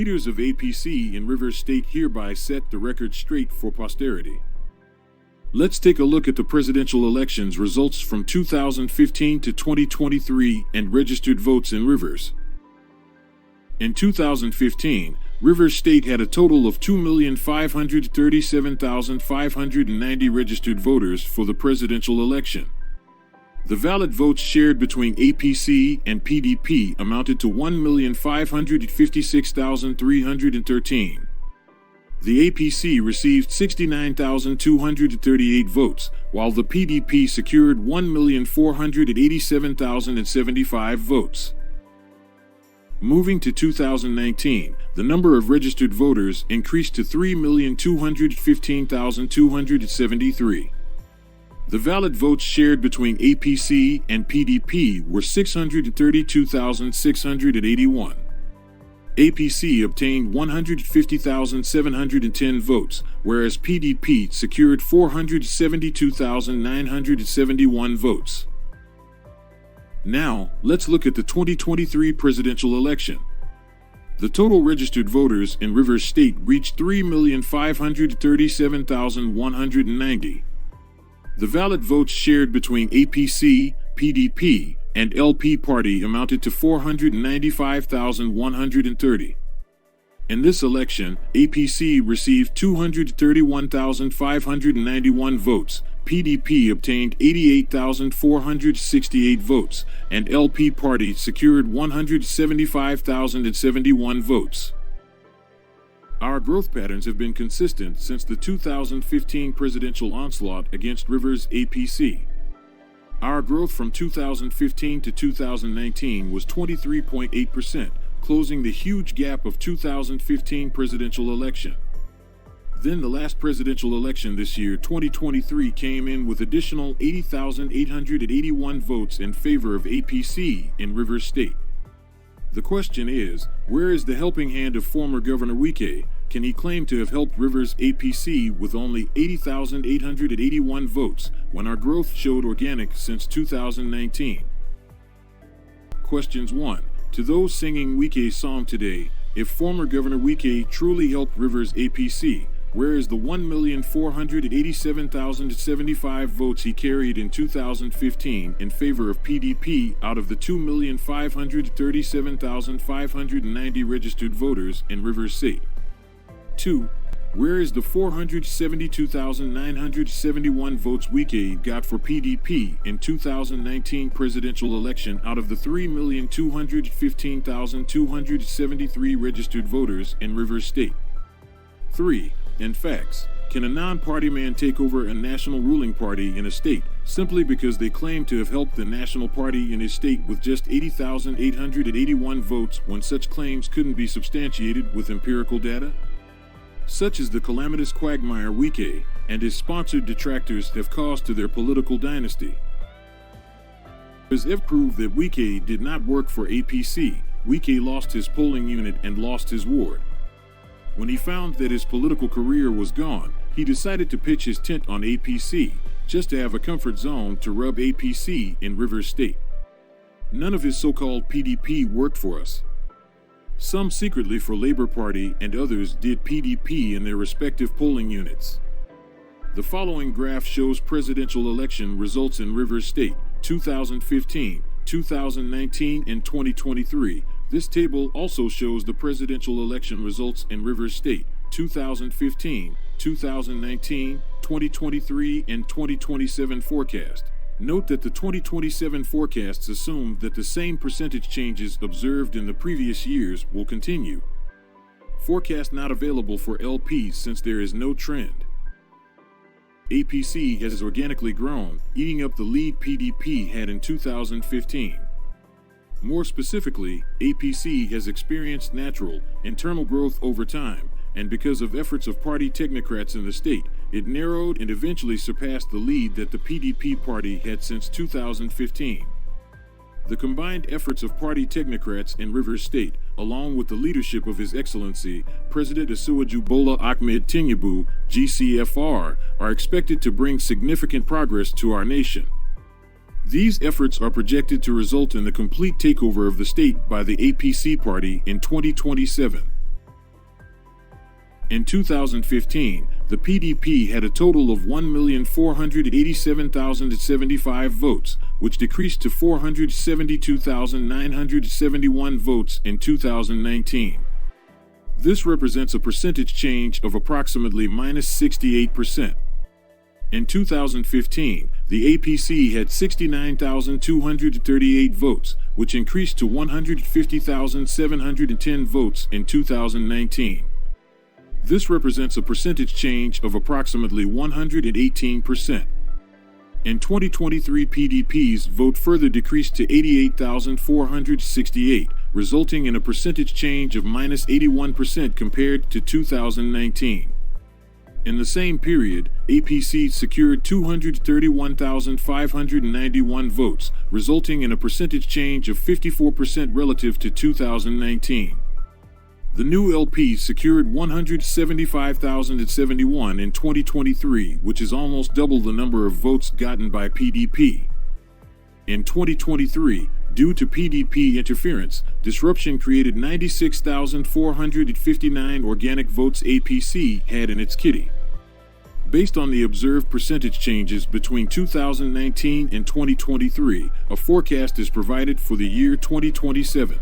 leaders of APC in Rivers State hereby set the record straight for posterity. Let's take a look at the presidential elections results from 2015 to 2023 and registered votes in Rivers. In 2015, Rivers State had a total of 2,537,590 registered voters for the presidential election. The valid votes shared between APC and PDP amounted to 1,556,313. The APC received 69,238 votes, while the PDP secured 1,487,075 votes. Moving to 2019, the number of registered voters increased to 3,215,273. The valid votes shared between APC and PDP were 632,681. APC obtained 150,710 votes, whereas PDP secured 472,971 votes. Now, let's look at the 2023 presidential election. The total registered voters in Rivers State reached 3,537,190. The valid votes shared between APC, PDP, and LP Party amounted to 495,130. In this election, APC received 231,591 votes, PDP obtained 88,468 votes, and LP Party secured 175,071 votes. Our growth patterns have been consistent since the 2015 presidential onslaught against Rivers APC. Our growth from 2015 to 2019 was 23.8%, closing the huge gap of 2015 presidential election. Then the last presidential election this year, 2023, came in with additional 80,881 votes in favor of APC in Rivers State. The question is, where is the helping hand of former Governor Wike? Can he claim to have helped Rivers APC with only 80,881 votes when our growth showed organic since 2019? Questions 1. To those singing Wike's song today, if former Governor Wike truly helped Rivers APC, where is the 1,487,075 votes he carried in 2015 in favor of PDP out of the 2,537,590 registered voters in Rivers State? 2. Where is the 472,971 votes Wike got for PDP in 2019 presidential election out of the 3,215,273 registered voters in Rivers State? 3. In facts, can a non-party man take over a national ruling party in a state simply because they claim to have helped the national party in his state with just 80,881 votes when such claims couldn't be substantiated with empirical data? Such as the calamitous quagmire Wike and his sponsored detractors have caused to their political dynasty. As if proved that Wike did not work for APC, Wike lost his polling unit and lost his ward. When he found that his political career was gone, he decided to pitch his tent on APC, just to have a comfort zone to rub APC in Rivers State. None of his so-called PDP worked for us. Some secretly for Labor Party and others did PDP in their respective polling units. The following graph shows presidential election results in Rivers State, 2015, 2019, and 2023. This table also shows the presidential election results in Rivers State, 2015, 2019, 2023, and 2027 forecast. Note that the 2027 forecasts assume that the same percentage changes observed in the previous years will continue. Forecast not available for LPs since there is no trend. APC has organically grown, eating up the lead PDP had in 2015. More specifically, APC has experienced natural, internal growth over time, and because of efforts of party technocrats in the state, it narrowed and eventually surpassed the lead that the PDP party had since 2015. The combined efforts of party technocrats in Rivers State, along with the leadership of His Excellency, President Asiwaju Bola Ahmed Tinubu, GCFR, are expected to bring significant progress to our nation. These efforts are projected to result in the complete takeover of the state by the APC party in 2027. In 2015, the PDP had a total of 1,487,075 votes, which decreased to 472,971 votes in 2019. This represents a percentage change of approximately minus 68%. In 2015, the APC had 69,238 votes, which increased to 150,710 votes in 2019. This represents a percentage change of approximately 118%. In 2023, PDP's vote further decreased to 88,468, resulting in a percentage change of minus 81% compared to 2019. In the same period, APC secured 231,591 votes, resulting in a percentage change of 54% relative to 2019. The new LP secured 175,071 in 2023, which is almost double the number of votes gotten by PDP. In 2023, due to PDP interference, disruption created 96,459 organic votes APC had in its kitty. Based on the observed percentage changes between 2019 and 2023, a forecast is provided for the year 2027.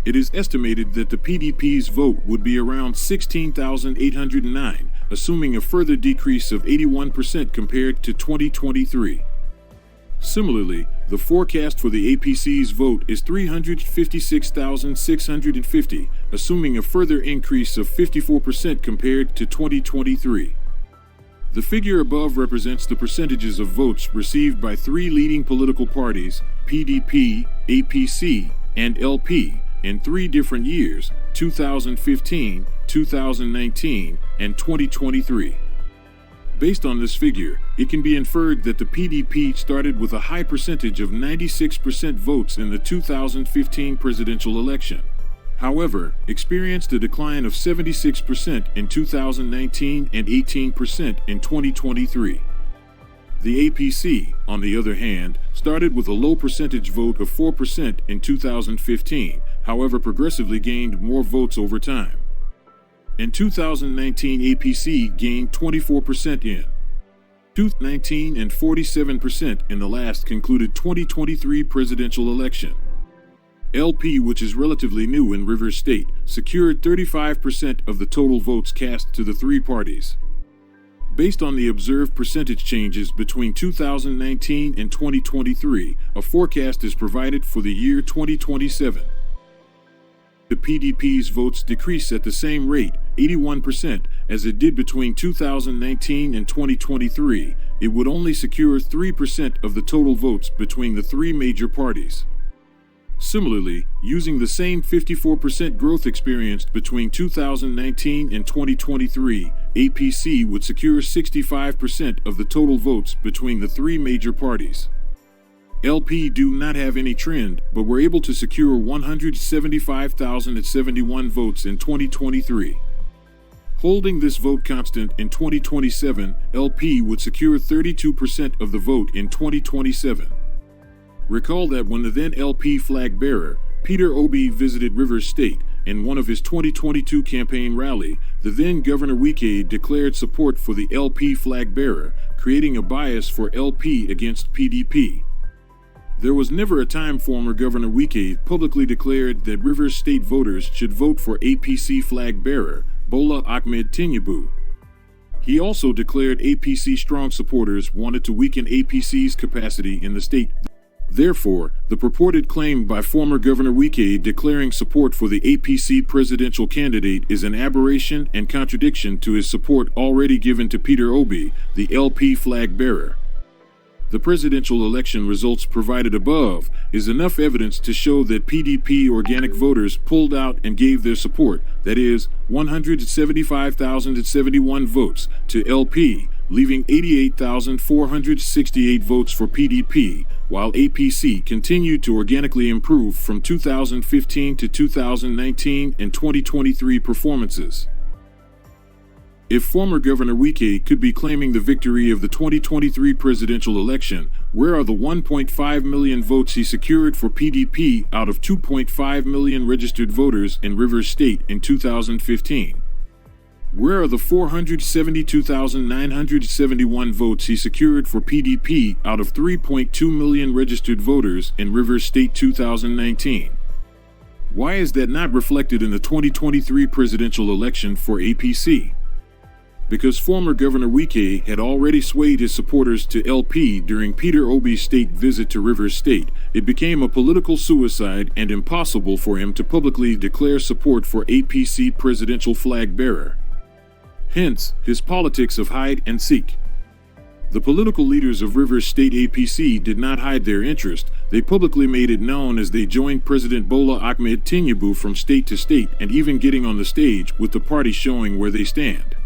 It is estimated that the PDP's vote would be around 16,809, assuming a further decrease of 81% compared to 2023. Similarly, the forecast for the APC's vote is 356,650, assuming a further increase of 54% compared to 2023. The figure above represents the percentages of votes received by three leading political parties, PDP, APC, and LP, in three different years, 2015, 2019, and 2023. Based on this figure, it can be inferred that the PDP started with a high percentage of 96% votes in the 2015 presidential election. However, experienced a decline of 76% in 2019 and 18% in 2023. The APC, on the other hand, started with a low percentage vote of 4% in 2015, however progressively gained more votes over time. In 2019, APC gained 24% in 2019 and 47% in the last concluded 2023 presidential election. LP, which is relatively new in Rivers State, secured 35% of the total votes cast to the three parties. Based on the observed percentage changes between 2019 and 2023, a forecast is provided for the year 2027. The PDP's votes decrease at the same rate, 81%, as it did between 2019 and 2023. It would only secure 3% of the total votes between the three major parties. Similarly, using the same 54% growth experienced between 2019 and 2023, APC would secure 65% of the total votes between the three major parties. LP do not have any trend, but were able to secure 175,071 votes in 2023. Holding this vote constant in 2027, LP would secure 32% of the vote in 2027. Recall that when the then LP flag bearer, Peter Obi, visited Rivers State in one of his 2022 campaign rally, the then Governor Wike declared support for the LP flag bearer, creating a bias for LP against PDP. There was never a time former Governor Wike publicly declared that Rivers State voters should vote for APC flag bearer, Bola Ahmed Tinubu. He also declared APC strong supporters wanted to weaken APC's capacity in the state. Therefore, the purported claim by former Governor Wike declaring support for the APC presidential candidate is an aberration and contradiction to his support already given to Peter Obi, the LP flag bearer. The presidential election results provided above is enough evidence to show that PDP organic voters pulled out and gave their support, that is, 175,071 votes, to LP, leaving 88,468 votes for PDP, while APC continued to organically improve from 2015 to 2019 and 2023 performances. If former Governor Wike could be claiming the victory of the 2023 presidential election, where are the 1.5 million votes he secured for PDP out of 2.5 million registered voters in Rivers State in 2015? Where are the 472,971 votes he secured for PDP out of 3.2 million registered voters in Rivers State 2019? Why is that not reflected in the 2023 presidential election for APC? Because former Governor Wike had already swayed his supporters to LP during Peter Obi's state visit to Rivers State, it became a political suicide and impossible for him to publicly declare support for APC presidential flag bearer. Hence, his politics of hide and seek. The political leaders of Rivers State APC did not hide their interest. They publicly made it known as they joined President Bola Ahmed Tinubu from state to state and even getting on the stage with the party showing where they stand.